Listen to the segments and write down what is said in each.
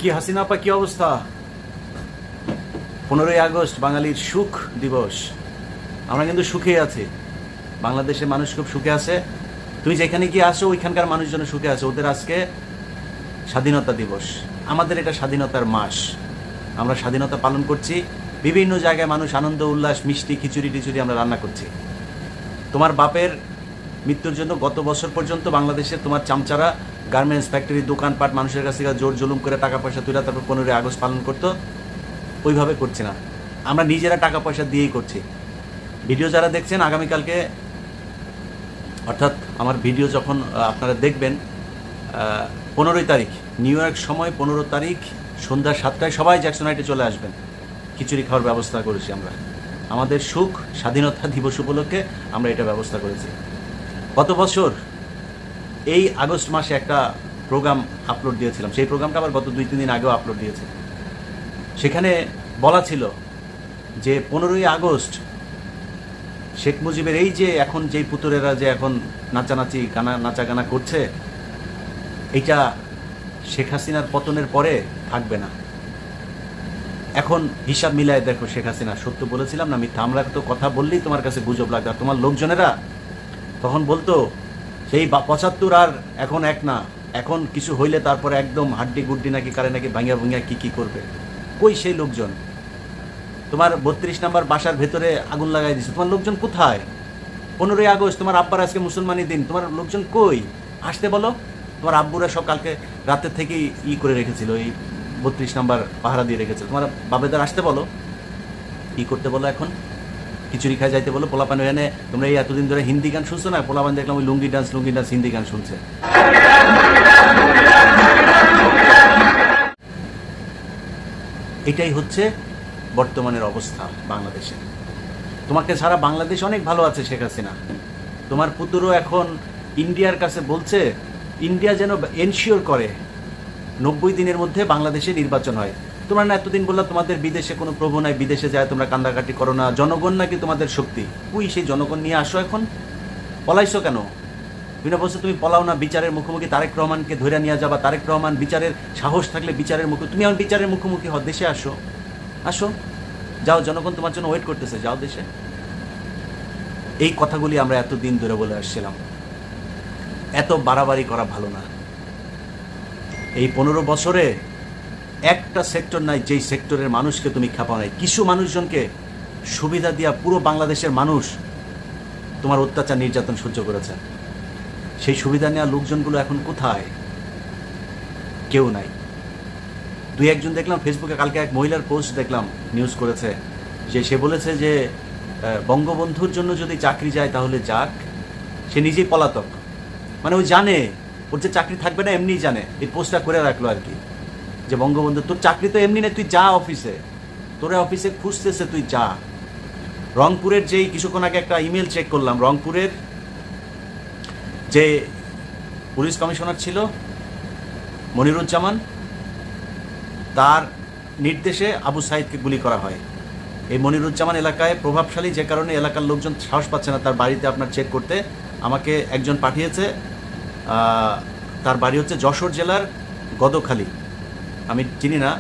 কি হাসিনা আপা, কি অবস্থা? 15ই আগস্ট বাঙালির সুখ দিবস। আমরা কিন্তু সুখে আছি, বাংলাদেশের মানুষ খুব সুখে আছে। তুমি যেখানে গিয়ে আসো ওইখানকার মানুষজন সুখে আছে। ওদের আজকে স্বাধীনতা দিবস, আমাদের এটা স্বাধীনতার মাস। আমরা স্বাধীনতা পালন করছি, বিভিন্ন জায়গায় মানুষ আনন্দ উল্লাস, মিষ্টি খিচুড়ি টিচুড়ি আমরা রান্না করছি। তোমার বাপের মৃত্যুর জন্য গত বছর পর্যন্ত বাংলাদেশের তোমার চামচারা গার্মেন্টস ফ্যাক্টরি দোকানপাট মানুষের কাছ থেকে জোর জুলুম করে টাকা পয়সা তুলে তারপর 15ই আগস্ট পালন করতো। ওইভাবে করছি না, আমরা নিজেরা টাকা পয়সা দিয়েই করছি। ভিডিও যারা দেখছেন, আগামীকালকে অর্থাৎ আমার ভিডিও যখন আপনারা দেখবেন 15ই তারিখ নিউ ইয়র্ক সময় 15 তারিখ সন্ধ্যা 7টায় সবাই জ্যাকসন চলে আসবেন। খিচুড়ি খাওয়ার ব্যবস্থা করেছি আমরা, আমাদের সুখ স্বাধীনতা দিবস উপলক্ষে আমরা এটা ব্যবস্থা করেছি। গত বছর এই আগস্ট মাসে একটা প্রোগ্রাম আপলোড দিয়েছিলাম, সেই প্রোগ্রামটা আবার গত 2-3 দিন আগেও আপলোড দিয়েছে। সেখানে বলা ছিল যে 15ই আগস্ট শেখ মুজিবের এই যে এখন যেই পুতুরেরা যে এখন নাচানাচি নাচা গানা করছে, এটা শেখ হাসিনার পতনের পরে থাকবে না। এখন হিসাব মিলায় দেখো শেখ হাসিনা সত্য বলেছিলাম না মিথ্যা? আমরা তো কথা বললেই তোমার কাছে গুজব লাগবে। আর তোমার লোকজনেরা তখন বলতো সেই 75 আর এখন এক না, এখন কিছু হইলে তারপরে একদম হাড্ডি গুড্ডি নাকি কারে নাকি ভাঙিয়া ভাঙিয়া কি করবে। কই সেই লোকজন? তোমার 32 নম্বর বাসার ভেতরে আগুন লাগাই দিচ্ছে, তোমার লোকজন কোথায়? 15ই আগস্ট তোমার আব্বার আজকে মুসলমানি দিন, তোমার লোকজন কই? আসতে বলো। তোমার আব্বুরা সব কালকে রাতের থেকেই করে রেখেছিল, এই 32 নম্বর পাহারা দিয়ে রেখেছিল। তোমার বাবেদার আসতে বলো, করতে বলো। এখন খিচুড়ি খাই যাইতে বলো। পোলাপান এনে তোমরা এই এতদিন ধরে হিন্দি গান শুনছো না, পোলাপান দেখলাম ওই লুঙ্গি ডান্স হিন্দি গান শুনছে। এটাই হচ্ছে বর্তমানের অবস্থা বাংলাদেশে। তোমাকে ছাড়া বাংলাদেশ অনেক ভালো আছে শেখ হাসিনা। তোমার পুতুরও এখন ইন্ডিয়ার কাছে বলছে ইন্ডিয়া যেন এনশিওর করে 90 দিনের মধ্যে বাংলাদেশে নির্বাচন হয়। তোমরা না এতদিন বললা তোমাদের বিদেশে কোনো প্রভু নাই, বিদেশে যায় তোমরা কান্দাকাটি করো না, জনগণ নাকি তোমাদের শক্তি। কুই সেই জনগণ নিয়ে আসো। এখন পলাইছো কেন? বিভিন্ন বছর তুমি পলাও না, বিচারের মুখোমুখি তারেক রহমানকে ধরে নিয়ে যাবা। তারেক রহমান বিচারের সাহস থাকলে বিচারের মুখে, তুমি এখন বিচারের মুখোমুখি হও। দেশে আসো, আসো, যাও, জনগণ তোমার জন্য ওয়েট করতেছে, যাও দেশে। এই কথাগুলি আমরা এতদিন ধরে বলে আসছিলাম। এত বাড়াবাড়ি করা ভালো না। এই 15 বছরে একটা সেক্টর নাই যেই সেক্টরের মানুষকে তুমি খেপাও নাই। কিছু মানুষজনকে সুবিধা দিয়া পুরো বাংলাদেশের মানুষ তোমার অত্যাচার নির্যাতন সহ্য করেছে। সেই সুবিধা নেওয়া লোকজনগুলো এখন কোথায়? কেউ নাই। 2-1 জন দেখলাম ফেসবুকে, কালকে এক মহিলার পোস্ট দেখলাম, নিউজ করেছে যে সে বলেছে যে বঙ্গবন্ধুর জন্য যদি চাকরি যায় তাহলে যাক। সে নিজেই পলাতক, মানে ওই জানে ওর যে চাকরি থাকবে না, এমনিই জানে। এই পোস্টটা করে রাখলো আর কি, যে বঙ্গবন্ধু তোর চাকরি তো এমনি নেই, তুই যা অফিসে, তোরা অফিসে খুঁজতেছে, তুই যা। রংপুরের যেই কিছুক্ষণ আগে একটা ইমেল চেক করলাম, রংপুরের যে পুলিশ কমিশনার ছিল মনিরুজ্জামান, তার নির্দেশে আবু সাইদকে গুলি করা হয়। এই মনিরুজ্জামান এলাকায় প্রভাবশালী, যে কারণে এলাকার লোকজন সাহস পাচ্ছে না তার বাড়িতে আপনার চেক করতে। আমাকে একজন পাঠিয়েছে, তার বাড়ি হচ্ছে যশোর জেলার গদখালি। আমি চিনি না,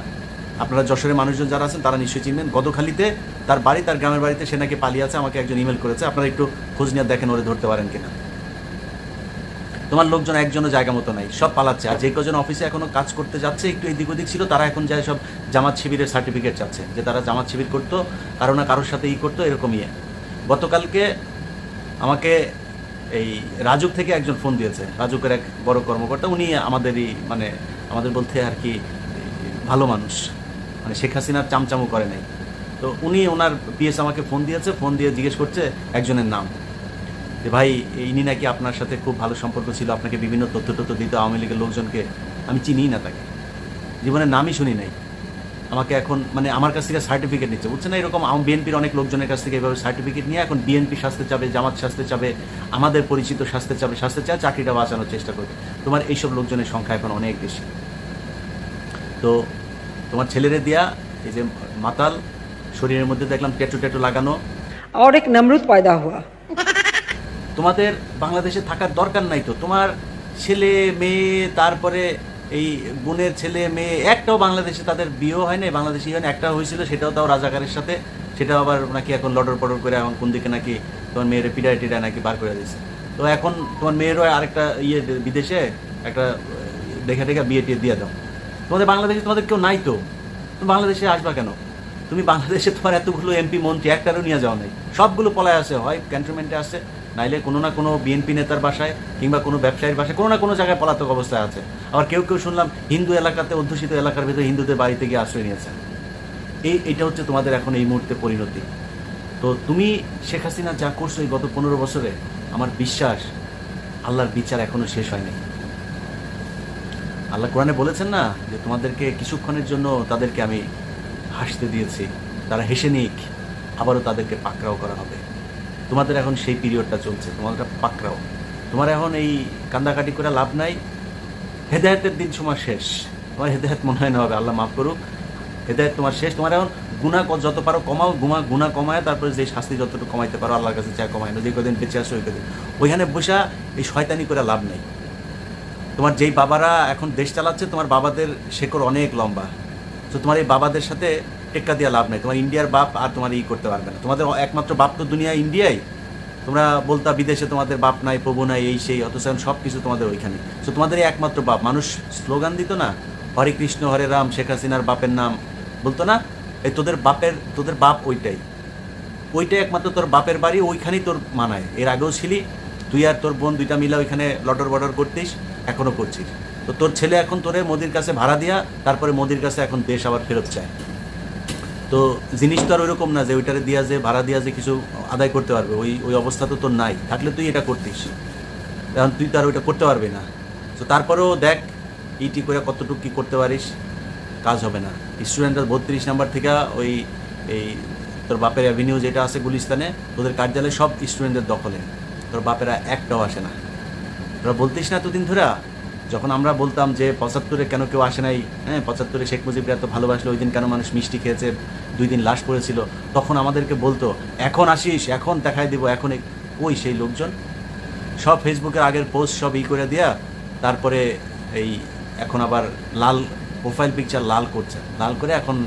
আপনারা যশোরের মানুষজন যারা আছেন তারা নিশ্চয়ই চিনবেন। গদখালিতে তার বাড়ি, তার গ্রামের বাড়িতে সে নাকি পালিয়ে আছে। আমাকে একজন ইমেল করেছে, আপনারা একটু খোঁজ নিয়ে দেখেন ওরে ধরতে পারেন কিনা। তোমার লোকজন একজনও জায়গা মতো নাই, সব পালাচ্ছে। আর যে কজন অফিসে এখনো কাজ করতে যাচ্ছে, একটু এদিক ওদিক ছিল, তারা এখন যায় সব জামাত শিবিরের সার্টিফিকেট চাচ্ছে, যে তারা জামাত শিবির করতো, কারো না কারোর সাথে করতো, এরকম ইয়ে। গতকালকে আমাকে এই রাজুক থেকে একজন ফোন দিয়েছে, রাজুকের এক বড় কর্মকর্তা। উনি আমাদেরই, মানে আমাদের বলতে আর কি ভালো মানুষ, মানে শেখ হাসিনার চামচামু করে নাই। তো উনি ওনার পিএস আমাকে ফোন দিয়েছে, ফোন দিয়ে জিজ্ঞেস করছে একজনের নাম, যে ভাই ইনি নাকি আপনার সাথে খুব ভালো সম্পর্ক ছিল, আপনাকে বিভিন্ন তথ্য দিত আওয়ামী লীগের লোকজনকে। আমি চিনিই না তাকে, জীবনের নামই শুনি নাই। আমাকে এখন মানে আমার কাছ থেকে সার্টিফিকেট নিচ্ছে, বুঝছে না? এরকম বিএনপির অনেক লোকজনের কাছ থেকে এভাবে সার্টিফিকেট নিয়ে এখন বিএনপি শাস্তে চাবে, জামাত শাস্তে চাবে, আমাদের পরিচিত শাস্তে চায়, চাকরিটা বাঁচানোর চেষ্টা করবে। তোমার এইসব লোকজনের সংখ্যা এখন অনেক বেশি। তো তোমার ছেলেরে দিয়া এই যে মাতাল, শরীরের মধ্যে দেখলাম ট্যাটু লাগানো, और एक नमरूद पैदा हुआ। তোমাদের বাংলাদেশে থাকার দরকার নাই তো। তোমার ছেলে মেয়ে, তারপরে এই বোনের ছেলে মেয়ে একটাও বাংলাদেশে তাদের বিয়েও হয় না, বাংলাদেশি হয় না, একটা হয়েছিল সেটাও তাও রাজাকারের সাথে, সেটাও আবার নাকি এখন লটর পটর করে এখন কোন দিকে নাকি তোমার মেয়ের পিটায় টিটায় নাকি বার করে দিয়েছে। তো এখন তোমার মেয়েরও আরেকটা বিদেশে একটা দেখা টেখা বিয়ে টিয়ে দিয়ে দাও। তোমাদের বাংলাদেশে তোমাদের কেউ নাই তো, তুমি বাংলাদেশে আসবা কেন? তুমি বাংলাদেশে তোমার এতগুলো এমপি মন্ত্রী একটারও নিয়ে যাওয়া নাই, সবগুলো পলায় আসে, হয় ক্যান্টনমেন্টে আসে, নাইলে কোনো না কোনো বিএনপি নেতার বাসায় কিংবা কোনো ব্যবসায়ীর বাসায় কোনো না কোনো জায়গায় পলাতক অবস্থায় আছে। আবার কেউ কেউ শুনলাম হিন্দু এলাকাতে, অধ্যুষিত এলাকার ভিতরে হিন্দুদের বাড়িতে গিয়ে আশ্রয় নিয়েছে। এটা হচ্ছে তোমাদের এখন এই মুহূর্তে পরিণতি। তো তুমি শেখ হাসিনা যা করছো এই গত 15 বছরে, আমার বিশ্বাস আল্লাহর বিচার এখনো শেষ হয়নি। আল্লাহ কোরআনে বলেছেন না যে তোমাদেরকে কিছুক্ষণের জন্য তাদেরকে আমি হাসতে দিয়েছি, তারা হেসে নিক, আবারও তাদেরকে পাকড়াও করা হবে। তোমাদের এখন সেই পিরিয়ডটা চলছে, তোমাদের পাকড়াও। তোমার এখন এই কান্দাকাটি করে লাভ নাই, হেদায়েতের দিন সময় শেষ। তোমার হেদায়েত মনে হয় না হবে, আল্লাহ মাফ করুক, হেদায়েত তোমার শেষ। তোমার এখন গুনাহ যত পারো কমাও, গুনাহ কমায়, তারপরে যে শাস্তি যতটুকু কমাইতে পারো আল্লাহর কাছে চা কমায় না, যে কদিন বেঁচে আসো ওই কদিন ওইখানে বসা এই শয়তানি করে লাভ নেই। তোমার যেই বাবারা এখন দেশ চালাচ্ছে, তোমার বাবাদের শেকড় অনেক লম্বা, তো তোমার এই বাবাদের সাথে টেক্কা দিয়ে লাভ নেই। তোমার ইন্ডিয়ার বাপ আর তোমার করতে পারবে না। তোমাদের একমাত্র বাপ তো দুনিয়া ইন্ডিয়ায়। তোমরা বলতা বিদেশে তোমাদের বাপ নাই, প্রভু নাই, এই সেই, অথচ সব কিছু তোমাদের ওইখানে। তো তোমাদের এই একমাত্র বাপ। মানুষ স্লোগান দিত না, হরে কৃষ্ণ হরে রাম, শেখ হাসিনার বাপের নাম বলতো না, এই তোদের বাপ ওইটাই একমাত্র তোর বাপের বাড়ি, ওইখানেই তোর মানায়। এর আগেও ছিলি তুই আর তোর বোন দুইটা মিলে ওইখানে লটর বটর করতিস, এখনও করছিস। তো তোর ছেলে এখন তোরে মোদির কাছে ভাড়া দিয়া, তারপরে মোদির কাছে এখন দেশ আবার ফেরত চায়। তো জিনিস তো আর ওইরকম না যে ওইটারে দিয়া যে ভাড়া দিয়া যে কিছু আদায় করতে পারবে, ওই অবস্থা তো তোর নাই। থাকলে তুই এটা করতিস, এখন তুই তো আর ওইটা করতে পারবি না। তো তারপরেও দেখ ইটি করে কতটুকু কী করতে পারিস, কাজ হবে না। স্টুডেন্টরা 32 নাম্বার থেকে ওই এই তোর বাপের অ্যাভিনিউ যেটা আছে গুলিস্তানে, তোদের কার্যালয় সব স্টুডেন্টদের দখলে, তোর বাপেরা একটাও আসে না। তোরা বলতিস না এতদিন ধরে, যখন আমরা বলতাম যে 75-এ কেন কেউ আসে নাই, হ্যাঁ 75-এ শেখ মুজিবরা এত ভালোবাসলো, ওই দিন কেন মানুষ মিষ্টি খেয়েছে, 2 দিন লাশ পড়েছিল, তখন আমাদেরকে বলতো এখন আসিস, এখন দেখাই দিব। এখন ওই সেই লোকজন সব ফেসবুকের আগের পোস্ট সব করে দেয়া, তারপরে এই এখন আবার লাল প্রোফাইল পিকচার লাল করছে, লাল করে এখন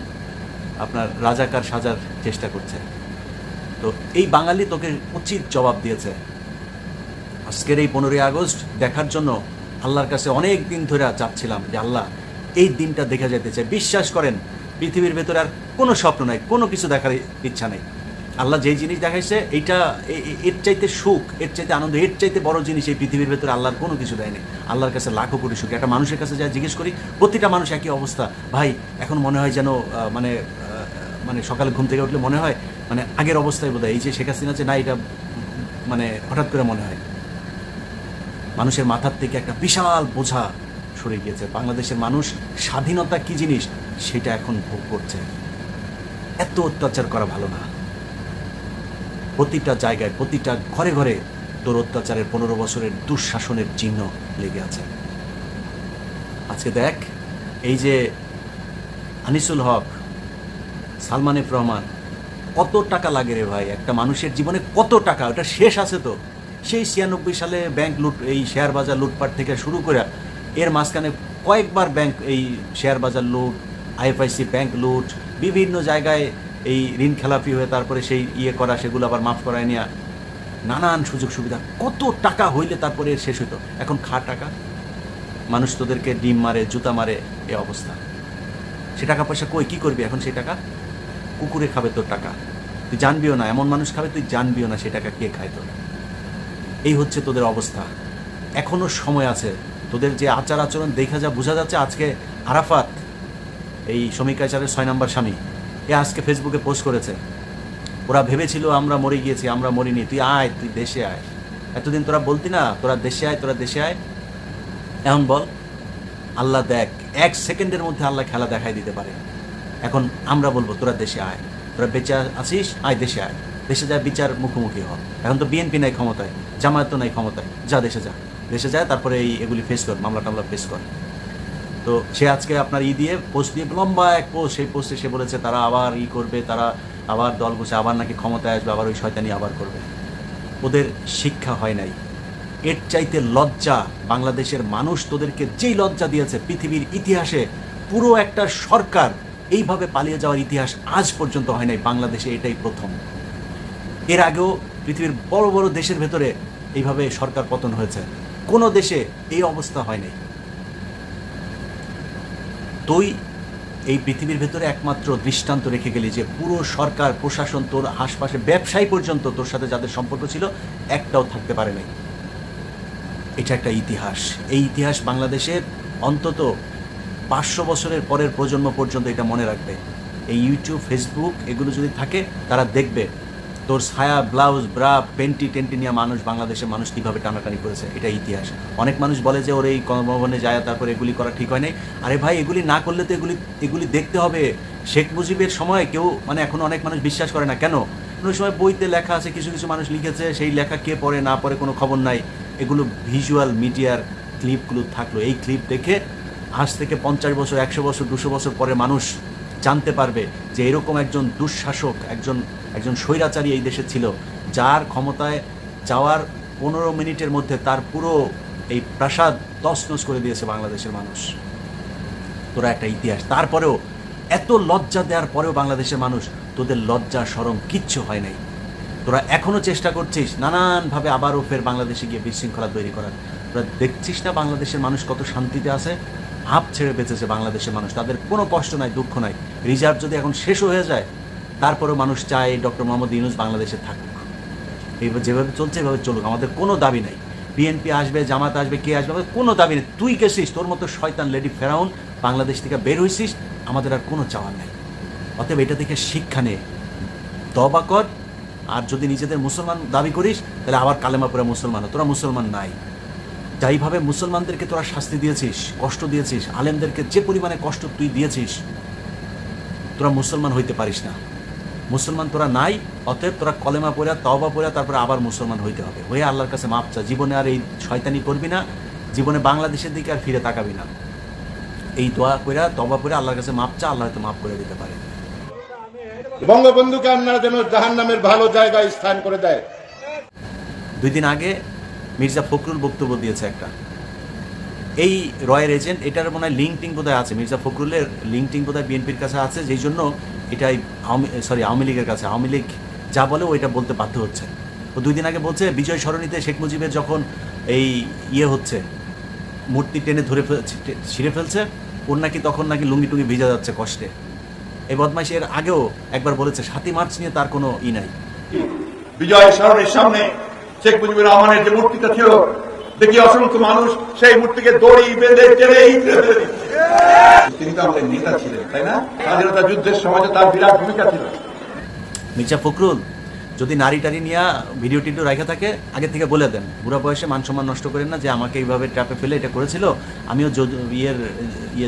আপনার রাজাকার সাজার চেষ্টা করছে। তো এই বাঙালি তোকে উচিত জবাব দিয়েছে। আজকের এই 15ই আগস্ট দেখার জন্য আল্লাহর কাছে অনেক দিন ধরে চাচ্ছিলাম যে আল্লাহ এই দিনটা দেখে যেতে চাই। বিশ্বাস করেন পৃথিবীর ভেতরে আর কোনো স্বপ্ন নাই, কোনো কিছু দেখার ইচ্ছা নেই। আল্লাহ যেই জিনিস দেখাইছে এইটা, এর চাইতে সুখ, এর চাইতে আনন্দ, এর চাইতে বড় জিনিস এই পৃথিবীর ভেতরে আল্লাহর কোনো কিছু দেয়নি। আল্লাহর কাছে লাখো কোটি সুখ। একটা মানুষের কাছে যা জিজ্ঞেস করি, প্রতিটা মানুষ একই অবস্থা। ভাই এখন মনে হয় যেন মানে সকালে ঘুম থেকে উঠলে মনে হয় মানে আগের অবস্থায় বোধহয় এই যে শেখ হাসিনা আছে না, এটা মানে হঠাৎ করে মনে হয় মানুষের মাথার থেকে একটা বিশাল বোঝা সরে গিয়েছে। বাংলাদেশের মানুষ স্বাধীনতা কি জিনিস সেটা এখন ভোগ করছে। এত অত্যাচার করা ভালো না। প্রতিটা জায়গায়, প্রতিটা ঘরে ঘরে তোর অত্যাচারের 15 বছরের দুঃশাসনের চিহ্ন লেগে আছে। আজকে দেখ এই যে আনিসুল হক, সালমান এফ রহমান, কত টাকা লাগে রে ভাই একটা মানুষের জীবনে, কত টাকা, ওটা শেষ আছে তো। সেই 96 সালে ব্যাংক লুট, এই শেয়ার বাজার লুটপাট থেকে শুরু করে এর মাঝখানে কয়েকবার ব্যাংক এই শেয়ার বাজার লুট, আইএফআইসি ব্যাংক লুট, বিভিন্ন জায়গায় এই ঋণ খেলাপি হয়ে তারপরে সেই করা, সেগুলো আবার মাফ করায় নেওয়া, নানান সুযোগ সুবিধা, কত টাকা হইলে তারপরে শেষ হইতো। এখন টাকা, মানুষ তোদেরকে ডিম মারে, জুতা মারে, এ অবস্থা। সে টাকা পয়সা কই, কী করবি এখন? সেই টাকা কুকুরে খাবে তোর টাকা, তুই জানবিও না। এমন মানুষ খাবে তুই জানবিও না সেই টাকা কে খায় তোর। এই হচ্ছে তোদের অবস্থা। এখনও সময় আছে। তোদের যে আচার আচরণ দেখা যা বোঝা যাচ্ছে। আজকে আরাফাত, এই শমিকাচারের 6 নম্বর স্বামী, এ আজকে ফেসবুকে পোস্ট করেছে, ওরা ভেবেছিল আমরা মরে গিয়েছি, আমরা মরিনি, তুই আয়, তুই দেশে আয়। এতদিন তোরা বলতি না তোরা দেশে আয়, তোরা দেশে আয়। এখন বল, আল্লাহ দেখ 1 সেকেন্ডের মধ্যে আল্লাহ খেলা দেখাই দিতে পারে। এখন আমরা বলবো তোরা দেশে আয়, তোরা বেঁচে আসিস, আয় দেশে আয়, দেশে যায় বিচার মুখোমুখি হ। এখন তো বিএনপি নাই ক্ষমতায়, জামায়াত তো নাই ক্ষমতায়, যা দেশে যা, দেশে যায়, তারপরে এগুলি ফেস কর, মামলা টামলা ফেস কর। তো সে আজকে আপনার দিয়ে পোস্ট দিয়ে, লম্বা এক পোস্ট, সেই পোস্টে সে বলেছে তারা আবার করবে, তারা আবার দল বসে আবার নাকি ক্ষমতায় আসবে, আবার ওই শয়তানি আবার করবে। ওদের শিক্ষা হয় নাই, এর চাইতে লজ্জা বাংলাদেশের মানুষ তোদেরকে যেই লজ্জা দিয়েছে পৃথিবীর ইতিহাসে পুরো একটা সরকার এইভাবে পালিয়ে যাওয়ার ইতিহাস আজ পর্যন্ত হয় নাই, বাংলাদেশে এটাই প্রথম। এর আগেও পৃথিবীর বড় বড় দেশের ভেতরে এইভাবে সরকার পতন হয়েছে, কোনো দেশে এই অবস্থা হয় নাই। তুই এই পৃথিবীর ভেতরে একমাত্র দৃষ্টান্ত রেখে গেলি যে পুরো সরকার প্রশাসন, তোর আশপাশে ব্যবসায়ী পর্যন্ত তোর সাথে যাদের সম্পর্ক ছিল একটাও থাকতে পারে নাই। এটা একটা ইতিহাস। এই ইতিহাস বাংলাদেশের অন্তত 500 বছরের পরের প্রজন্ম পর্যন্ত এটা মনে রাখবে। এই ইউটিউব, ফেসবুক এগুলো যদি থাকে তারা দেখবে তোর ছায়া, ব্লাউজ, ব্রা, পেন্টি টেন্টি নিয়ে মানুষ, বাংলাদেশের মানুষ কীভাবে টানাটানি করেছে। এটা ইতিহাস। অনেক মানুষ বলে যে ওর এই কর্মভবনে যায় তারপর এগুলি করা ঠিক হয় নাই। আরে ভাই, এগুলি না করলে তো এগুলি দেখতে হবে। শেখ মুজিবের সময় কেউ এখন অনেক মানুষ বিশ্বাস করে না। কেন? কোনো সময় বইতে লেখা আছে, কিছু কিছু মানুষ লিখেছে, সেই লেখা কে পড়ে না পড়ে কোনো খবর নাই। এগুলো ভিজুয়াল মিডিয়ার ক্লিপগুলো থাকলো। এই ক্লিপ দেখে আজ থেকে 50 বছর, 100 বছর, 200 বছর পরে মানুষ জানতে পারবে যে এরকম একজন দুঃশাসক, একজন স্বৈরাচারী এই দেশে ছিল, যার ক্ষমতায় যাওয়ার 15 মিনিটের মধ্যে তার পুরো এই প্রাসাদ তছনছ করে দিয়েছে বাংলাদেশের মানুষ। তোরা একটা ইতিহাস। তারপরেও এত লজ্জা দেওয়ার পরেও বাংলাদেশের মানুষ, তোদের লজ্জা শরম কিচ্ছু হয় নাই। তোরা এখনও চেষ্টা করছিস নানানভাবে আবারও ফের বাংলাদেশে গিয়ে বিশৃঙ্খলা তৈরি করার। তোরা দেখছিস না বাংলাদেশের মানুষ কত শান্তিতে আছে, হাঁপ ছেড়ে বেঁচেছে বাংলাদেশের মানুষ। তাদের কোনো কষ্ট নাই, দুঃখ নাই। রিজার্ভ যদি এখন শেষ হয়ে যায় তারপরেও মানুষ চায় ডক্টর মোহাম্মদ ইউনূস বাংলাদেশে থাকুক। এইভাবে যেভাবে চলছে এভাবে চলুক, আমাদের কোনো দাবি নাই। বিএনপি আসবে, জামাত আসবে, কে আসবে, আমাদের কোনো দাবি নেই। তুই গেছিস, তোর মতো শয়তান লেডি ফেরাউন বাংলাদেশ থেকে বের হয়েছিস, আমাদের আর কোনো চাওয়ার নাই। অতএব এটা থেকে শিক্ষা নে, তওবা কর। আর যদি নিজেদের মুসলমান দাবি করিস তাহলে আবার কালেমা পড়ে মুসলমান। তোরা মুসলমান নাই। যাইভাবে মুসলমানদেরকে তোরা শাস্তি দিয়েছিস, কষ্ট দিয়েছিস, আলেমদেরকে যে পরিমাণে কষ্ট তুই দিয়েছিস, তোরা মুসলমান হইতে পারিস না। মুসলমান তোরা নাই। অতএব তোরা কলেমা পড়া, তওবা পড়া, তারপরে আবার মুসলমান হইতে হবে। হয়ে আল্লাহর কাছে মাপ চা। জীবনে আর এই শয়তানি করবি না, জীবনে বাংলাদেশের দিকে আর ফিরে তাকাবি না। এই দোয়া কইরা, তওবা পড়ে আল্লাহর কাছে মাপ চা, আল্লাহ হয়তো মাপ করে দিতে পারে। বঙ্গবন্ধুকে আপনারা যেন জাহান্নামের ভালো জায়গায় স্থান করে দেয়। 2 দিন আগে মির্জা ফখরুল বক্তব্য দিয়েছে একটা, এই রয়ের এজেন্ট, এটার মনে হয় লিঙ্কটিং বোধহয় আছে, মির্জা ফখরুলের লিঙ্কটিং বোধহয় বিএনপির কাছে আছে, যেই জন্য এটাই আওয়ামী লীগের কাছে, আওয়ামী লীগ যা বলে ওইটা বলতে বাধ্য হচ্ছে। ও 2 দিন আগে বলছে বিজয় সরণিতে শেখ মুজিবের যখন এই হচ্ছে, মূর্তি টেনে ধরে ছিঁড়ে ফেলছে, ওর নাকি তখন নাকি লুঙ্গি টুঙ্গি ভিজা যাচ্ছে কষ্টে। এই বদমাইশ এর আগেও একবার বলেছে 7ই মার্চ নিয়ে তার কোনো নাই। বিজয় সরণির সামনে শেখ মুজিবুর রহমানের যে মূর্তিটা ছিল, দেখি অসংখ্য মানুষ সেই মূর্তিকে দড়ি বেঁধে টেনে তিনি তো আমাদের নেতা ছিলেন, তাই না? স্বাধীনতা যুদ্ধের সমাজে তার বিরাট ভূমিকা ছিল। মির্জা ফখরুল যদি নারী টারি নিয়ে ভিডিও টিডিও রাখা থাকে, আগে থেকে বলে দেন, বুড়া বয়সে মান সম্মান নষ্ট করেন না, যে আমাকে এইভাবে ট্র্যাপে ফেলে এটা করেছিল, আমিও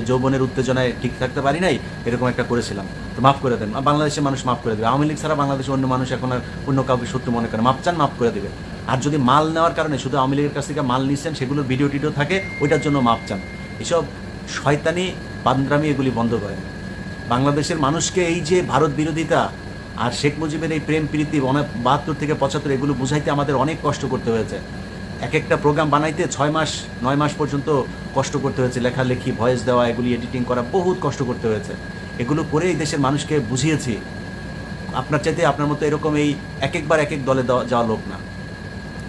যৌবনের উত্তেজনায় ঠিক থাকতে পারি নাই, এরকম একটা করেছিলাম, তো মাফ করে দেন। বাংলাদেশের মানুষ মাফ করে দেবে। আওয়ামী লীগ ছাড়া বাংলাদেশের অন্য মানুষ এখন আর অন্য কাউকে শত্রু মনে করে, মাপ চান, মাফ করে দেবে। আর যদি মাল নেওয়ার কারণে শুধু আওয়ামী লীগের কাছ থেকে মাল নিচ্ছেন, সেগুলোর ভিডিও টিডিও থাকে, ওইটার জন্য মাপ চান। এসব শয়তানি বান্দ্রামি এগুলি বন্ধ করেন। বাংলাদেশের মানুষকে এই যে ভারত বিরোধিতা আর শেখ মুজিবের এই প্রেম প্রীতি 72 থেকে 75 এগুলো বুঝাইতে আমাদের অনেক কষ্ট করতে হয়েছে। এক একটা প্রোগ্রাম বানাইতে 6 মাস 9 মাস পর্যন্ত কষ্ট করতে হয়েছে, লেখালেখি, ভয়েস দেওয়া, এগুলি এডিটিং করা, বহুত কষ্ট করতে হয়েছে। এগুলো করে এই দেশের মানুষকে বুঝিয়েছি। আপনার চাইতে আপনার মতো এরকম এই একবার এক দলে যাওয়া লোক না।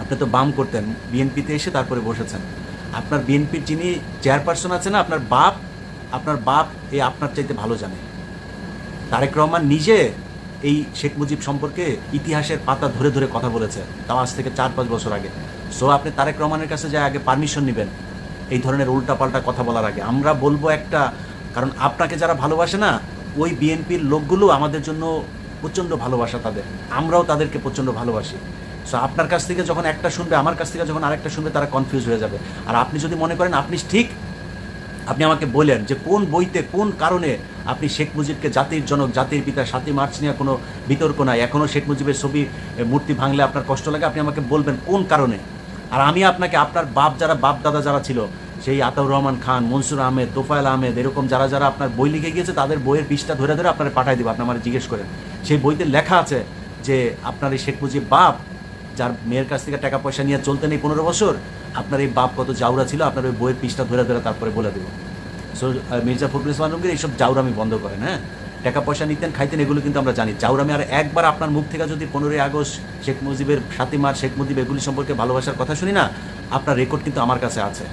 আপনি তো বাম করতেন, বিএনপিতে এসে তারপরে বসেছেন। আপনার বিএনপির যিনি চেয়ারপারসন আছে না, আপনার বাপ এই আপনার চাইতে ভালো জানে। তারেক রহমান নিজে এই শেখ মুজিব সম্পর্কে ইতিহাসের পাতা ধরে ধরে কথা বলেছে, তাও আজ থেকে 4-5 বছর আগে। সো আপনি তারেক রহমানের কাছে যায় আগে পারমিশন নেবেন এই ধরনের উল্টাপাল্টা কথা বলার আগে। আমরা বলবো একটা, কারণ আপনাকে যারা ভালোবাসে না, ওই বিএনপির লোকগুলো আমাদের জন্য প্রচণ্ড ভালোবাসা তাদের, আমরাও তাদেরকে প্রচণ্ড ভালোবাসি। সো আপনার কাছ থেকে যখন একটা শুনবে, আমার কাছ থেকে যখন আরেকটা শুনবে, তারা কনফিউজ হয়ে যাবে। আর আপনি যদি মনে করেন আপনি ঠিক, আপনি আমাকে বলেন যে কোন বইতে কোন কারণে আপনি শেখ মুজিবকে জাতির জনক, জাতির পিতা, 7ই মার্চ নিয়ে কোনো বিতর্ক নাই, এখনও শেখ মুজিবের ছবি মূর্তি ভাঙলে আপনার কষ্ট লাগে, আপনি আমাকে বলবেন কোন কারণে। আর আমি আপনাকে আপনার বাপ দাদা যারা ছিল, সেই আতাউর রহমান খান, মনসুর আহমেদ, তোফায়েল আহমেদ, এরকম যারা আপনার বই লিখে গিয়েছে, তাদের বইয়ের পৃষ্ঠা ধরে ধরে আপনারা পাঠিয়ে দেবো। আপনি আমার জিজ্ঞেস করেন, সেই বইতে লেখা আছে যে আপনার এই শেখ মুজিব বাপ যার মেয়ের কাছ থেকে টাকা পয়সা নিয়ে চলতে নেই 15 বছর, আপনার এই বাপ কত জাউরা ছিল, আপনার ওই বইয়ের পৃষ্ঠা ধরে ধরে তারপরে বলে দেবো। সো মির্জা ফখরুল ইসলাম আলমগীর এইসব জাউরামি বন্ধ করেন। হ্যাঁ, টাকা পয়সা নিতেন, খাইতেন, এগুলো কিন্তু আমরা জানি জাউরামি। আর একবার আপনার মুখ থেকে যদি 15ই আগস্ট, শেখ মুজিবের 7ই মার্চ, শেখ মুজিব এগুলি সম্পর্কে ভালোবাসার কথা শুনি না, আপনার রেকর্ড কিন্তু আমার কাছে আছে।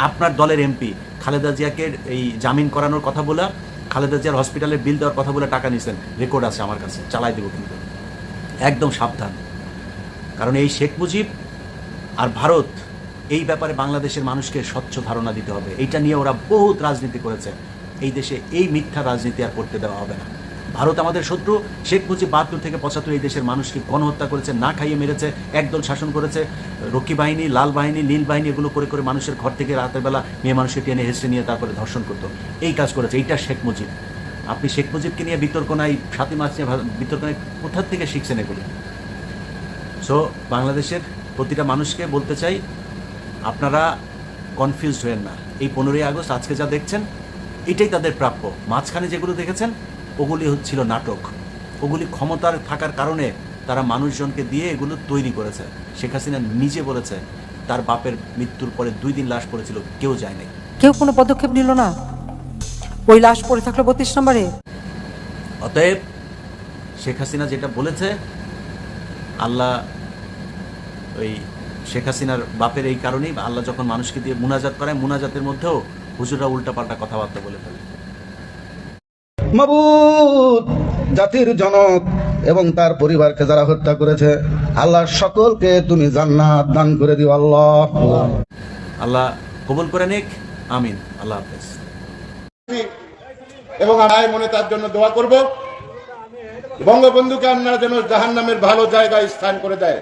আপনার দলের এমপি খালেদা জিয়াকে এই জামিন করানোর কথা বলে, খালেদা জিয়ার হসপিটালের বিল দেওয়ার কথা বলে টাকা নিছেন, রেকর্ড আছে আমার কাছে, চালাই দেবো কিন্তু। একদম সাবধান, কারণ এই শেখ মুজিব আর ভারত, এই ব্যাপারে বাংলাদেশের মানুষকে স্বচ্ছ ধারণা দিতে হবে। এইটা নিয়ে ওরা বহুত রাজনীতি করেছে, এই দেশে এই মিথ্যা রাজনীতি আর করতে দেওয়া হবে না। ভারত আমাদের শত্রু। শেখ মুজিব 72 থেকে 75 এই দেশের মানুষকে গণহত্যা করেছে, না খাইয়ে মেরেছে, একদল শাসন করেছে, রক্ষী বাহিনী, লাল বাহিনী, নীল বাহিনী, এগুলো করে করে মানুষের ঘর থেকে রাতের বেলা মেয়ে মানুষকে টেনে হেসে নিয়ে তারপরে ধর্ষণ করতো। এই কাজ করেছে, এইটা শেখ মুজিব। আপনি শেখ মুজিবকে নিয়ে বিতর্ক নাই, 7ই মার্চ নিয়ে বিতর্ক নাই, কোথা থেকে শিখছেন এগুলি? সো বাংলাদেশের প্রতিটা মানুষকে বলতে চাই, আপনারা কনফিউজড হয়েন না। এই 15ই আগস্ট আজকে যা দেখছেন এটাই তাদের প্রাপ্য। মাঝখানে যেগুলো দেখেছেন ওগুলি হচ্ছিল নাটক, ওগুলি ক্ষমতার থাকার কারণে তারা মানুষজনকে দিয়ে এগুলো তৈরি করেছে। শেখ হাসিনা নিজে বলেছে তার বাপের মৃত্যুর পরে 2 দিন লাশ পড়েছিল, কেউ যায় নাই। কেউ কোনো পদক্ষেপ নিল না, ওই লাশ পড়ে থাকলো 32 নম্বরে। অতএব শেখ হাসিনা যেটা বলেছে, আল্লাহ ওই শেখ হাসিনার বাপের এই কারণেই আল্লাহ যখন মানুষকে দিয়ে মুনাজাত করায়, মুনাজাতের মধ্যেও হুজুররা উল্টাপাল্টা কথাবার্তা বলে ফেলে। মাবুদ, জাতির জনক এবং তার পরিবারকে যারা হত্যা করেছে, আল্লাহ সকলকে তুমি জান্নাত দান করে দিও। আল্লাহ কবুল করে নিক, আমিন। আল্লাহ হাফেজ। এবং আমি মনে তার জন্য দোয়া করব, বঙ্গবন্ধুকে আল্লাহ যেন জাহান্নামের ভালো জায়গায় স্থান করে দেয়।